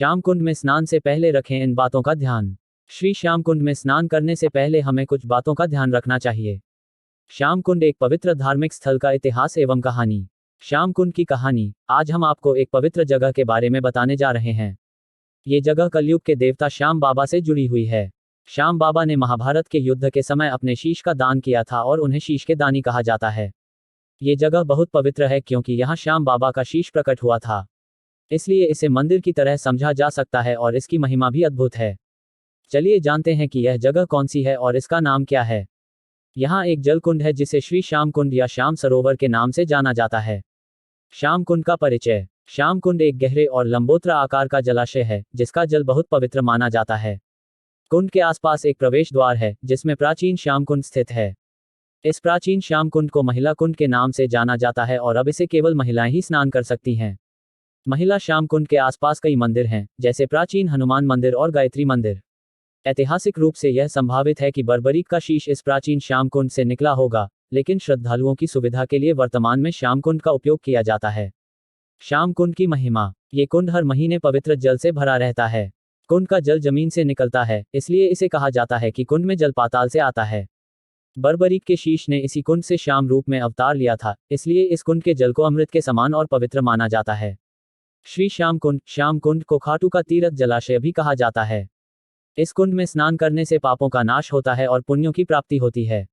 श्याम कुंड में स्नान से पहले रखें इन बातों का ध्यान। श्री श्याम कुंड में स्नान करने से पहले हमें कुछ बातों का ध्यान रखना चाहिए। श्याम कुंड एक पवित्र धार्मिक स्थल का इतिहास एवं कहानी। श्याम कुंड की कहानी। आज हम आपको एक पवित्र जगह के बारे में बताने जा रहे हैं। ये जगह कलयुग के देवता श्याम बाबा से जुड़ी हुई है। श्याम बाबा ने महाभारत के युद्ध के समय अपने शीश का दान किया था और उन्हें शीश के दानी कहा जाता है। ये जगह बहुत पवित्र है क्योंकि यहाँ श्याम बाबा का शीश प्रकट हुआ था, इसलिए इसे मंदिर की तरह समझा जा सकता है और इसकी महिमा भी अद्भुत है। चलिए जानते हैं कि यह जगह कौन सी है और इसका नाम क्या है। यहाँ एक जल कुंड है जिसे श्री श्याम कुंड या श्याम सरोवर के नाम से जाना जाता है। श्याम कुंड का परिचय। श्याम कुंड एक गहरे और लंबोदरा आकार का जलाशय है जिसका जल बहुत पवित्र माना जाता है। कुंड के आसपास एक प्रवेश द्वार है जिसमें प्राचीन श्याम कुंड स्थित है। इस प्राचीन श्याम कुंड को महिला कुंड के नाम से जाना जाता है और अब इसे केवल महिलाएं ही स्नान कर सकती हैं। महिला श्याम कुंड के आसपास कई मंदिर हैं, जैसे प्राचीन हनुमान मंदिर और गायत्री मंदिर। ऐतिहासिक रूप से यह संभावित है कि बर्बरीक का शीश इस प्राचीन श्याम कुंड से निकला होगा, लेकिन श्रद्धालुओं की सुविधा के लिए वर्तमान में श्याम कुंड का उपयोग किया जाता है। श्याम कुंड की महिमा। ये कुंड हर महीने पवित्र जल से भरा रहता है। कुंड का जल जमीन से निकलता है, इसलिए इसे कहा जाता है कि कुंड में जल पाताल से आता है। बर्बरीक के शीश ने इसी कुंड से श्याम रूप में अवतार लिया था, इसलिए इस कुंड के जल को अमृत के समान और पवित्र माना जाता है। श्री श्याम कुंड को खाटू का तीर्थ जलाशय भी कहा जाता है। इस कुंड में स्नान करने से पापों का नाश होता है और पुण्यों की प्राप्ति होती है।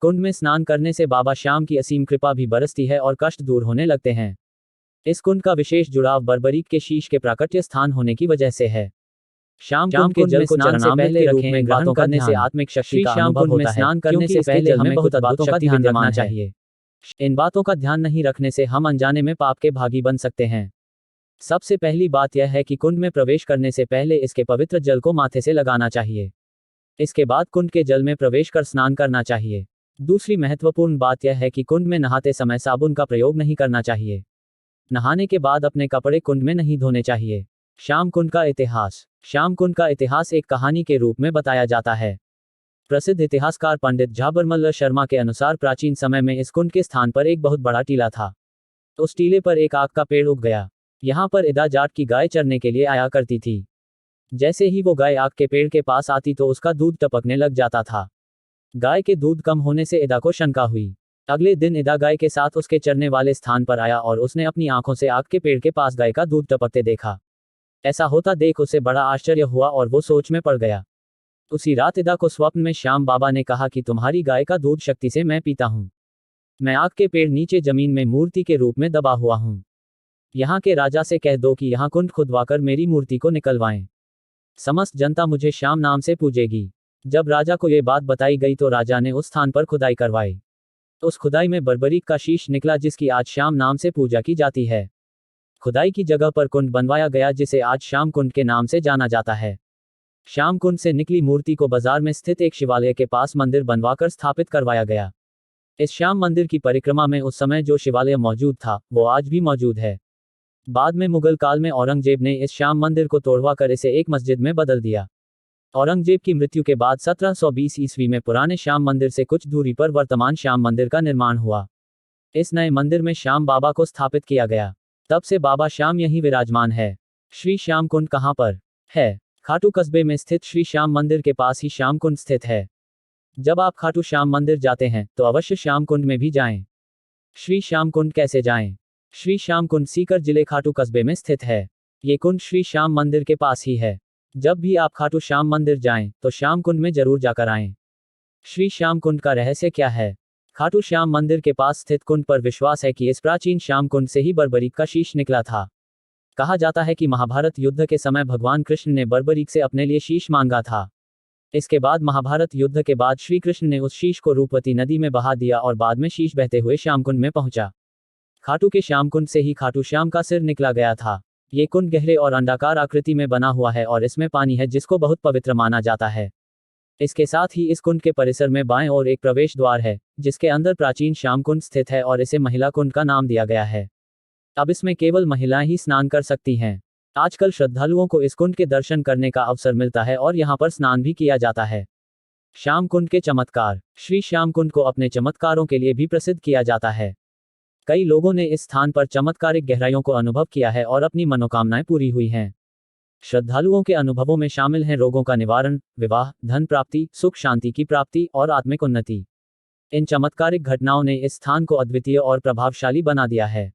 कुंड में स्नान करने से बाबा श्याम की असीम कृपा भी बरसती है और कष्ट दूर होने लगते हैं। इस कुंड का विशेष जुड़ाव बर्बरीक के शीश के प्राकट्य स्थान होने की वजह से है। श्याम कुंड के जल को स्नान से पहले रूप में ग्रहण करने से आत्मिक शक्ति का अनुभव होता है। स्नान करने से पहले हमें बहुत बातों का ध्यान रखना चाहिए। इन बातों का ध्यान नहीं रखने से हम अनजाने में पाप के भागी बन सकते हैं। सबसे पहली बात यह है कि कुंड में प्रवेश करने से पहले इसके पवित्र जल को माथे से लगाना चाहिए। इसके बाद कुंड के जल में प्रवेश कर स्नान करना चाहिए। दूसरी महत्वपूर्ण बात यह है कि कुंड में नहाते समय साबुन का प्रयोग नहीं करना चाहिए। नहाने के बाद अपने कपड़े कुंड में नहीं धोने चाहिए। श्याम कुंड का इतिहास। श्याम कुंड का इतिहास एक कहानी के रूप में बताया जाता है। प्रसिद्ध इतिहासकार पंडित झाबरमल्ल शर्मा के अनुसार प्राचीन समय में इस कुंड के स्थान पर एक बहुत बड़ा टीला था। उस टीले पर एक आक का पेड़ उग गया। यहाँ पर इदा जाट की गाय चरने के लिए आया करती थी। जैसे ही वो गाय आक के पेड़ के पास आती तो उसका दूध टपकने लग जाता था। गाय के दूध कम होने से इदा को शंका हुई। अगले दिन इदा गाय के साथ उसके चरने वाले स्थान पर आया और उसने अपनी आंखों से आक के पेड़ के पास गाय का दूध टपकते देखा। ऐसा होता देख उसे बड़ा आश्चर्य हुआ और वो सोच में पड़ गया। उसी रात इदा को स्वप्न में श्याम बाबा ने कहा कि तुम्हारी गाय का दूध शक्ति से मैं पीता हूँ। मैं आक के पेड़ नीचे जमीन में मूर्ति के रूप में दबा हुआ हूँ। यहाँ के राजा से कह दो कि यहाँ कुंड खुदवाकर मेरी मूर्ति को निकलवाएं। समस्त जनता मुझे श्याम नाम से पूजेगी। जब राजा को ये बात बताई गई तो राजा ने उस स्थान पर खुदाई करवाई। उस खुदाई में बर्बरीक का शीश निकला जिसकी आज श्याम नाम से पूजा की जाती है। खुदाई की जगह पर कुंड बनवाया गया जिसे आज श्याम कुंड के नाम से जाना जाता है। श्याम कुंड से निकली मूर्ति को बाजार में स्थित एक शिवालय के पास मंदिर बनवाकर स्थापित करवाया गया। इस श्याम मंदिर की परिक्रमा में उस समय जो शिवालय मौजूद था वो आज भी मौजूद है। बाद में मुगल काल में औरंगजेब ने इस श्याम मंदिर को तोड़वाकर इसे एक मस्जिद में बदल दिया। औरंगजेब की मृत्यु के बाद 1720 ईस्वी में पुराने श्याम मंदिर से कुछ दूरी पर वर्तमान श्याम मंदिर का निर्माण हुआ। इस नए मंदिर में श्याम बाबा को स्थापित किया गया। तब से बाबा श्याम यहीं विराजमान है। श्री श्याम कुंड कहाँ पर है? खाटू कस्बे में स्थित श्री श्याम मंदिर के पास ही श्याम कुंड स्थित है। जब आप खाटू श्याम मंदिर जाते हैं तो अवश्य श्याम कुंड में भी जाएं। श्री श्याम कुंड कैसे जाएं? श्री श्याम कुंड सीकर जिले खाटू कस्बे में स्थित है। ये कुंड श्री श्याम मंदिर के पास ही है। जब भी आप खाटू श्याम मंदिर जाएं तो श्याम कुंड में जरूर जाकर आएं। श्री श्याम कुंड का रहस्य क्या है? खाटू श्याम मंदिर के पास स्थित कुंड पर विश्वास है कि इस प्राचीन श्याम कुंड से ही बर्बरीक का शीश निकला था। कहा जाता है कि महाभारत युद्ध के समय भगवान कृष्ण ने बर्बरीक से अपने लिए शीश मांगा था। इसके बाद महाभारत युद्ध के बाद श्री कृष्ण ने उस शीश को रूपवती नदी में बहा दिया और बाद में शीश बहते हुए श्याम कुंड में पहुंचा। खाटू के श्याम कुंड से ही खाटू श्याम का सिर निकला गया था। ये कुंड गहरे और अंडाकार आकृति में बना हुआ है और इसमें पानी है जिसको बहुत पवित्र माना जाता है। इसके साथ ही इस कुंड के परिसर में बाएं ओर एक प्रवेश द्वार है जिसके अंदर प्राचीन श्याम कुंड स्थित है और इसे महिला कुंड का नाम दिया गया है। अब इसमें केवल महिलाएं ही स्नान कर सकती हैं। आजकल श्रद्धालुओं को इस कुंड के दर्शन करने का अवसर मिलता है और यहाँ पर स्नान भी किया जाता है। श्याम कुंड के चमत्कार। श्री श्याम कुंड को अपने चमत्कारों के लिए भी प्रसिद्ध किया जाता है। कई लोगों ने इस स्थान पर चमत्कारिक गहराइयों को अनुभव किया है और अपनी मनोकामनाएं पूरी हुई हैं। श्रद्धालुओं के अनुभवों में शामिल हैं रोगों का निवारण, विवाह, धन प्राप्ति, सुख शांति की प्राप्ति और आत्मिक उन्नति। इन चमत्कारिक घटनाओं ने इस स्थान को अद्वितीय और प्रभावशाली बना दिया है।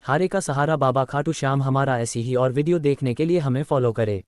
हारे का सहारा बाबा खाटू श्याम हमारा ऐसी ही और वीडियो देखने के लिए हमें फॉलो करें।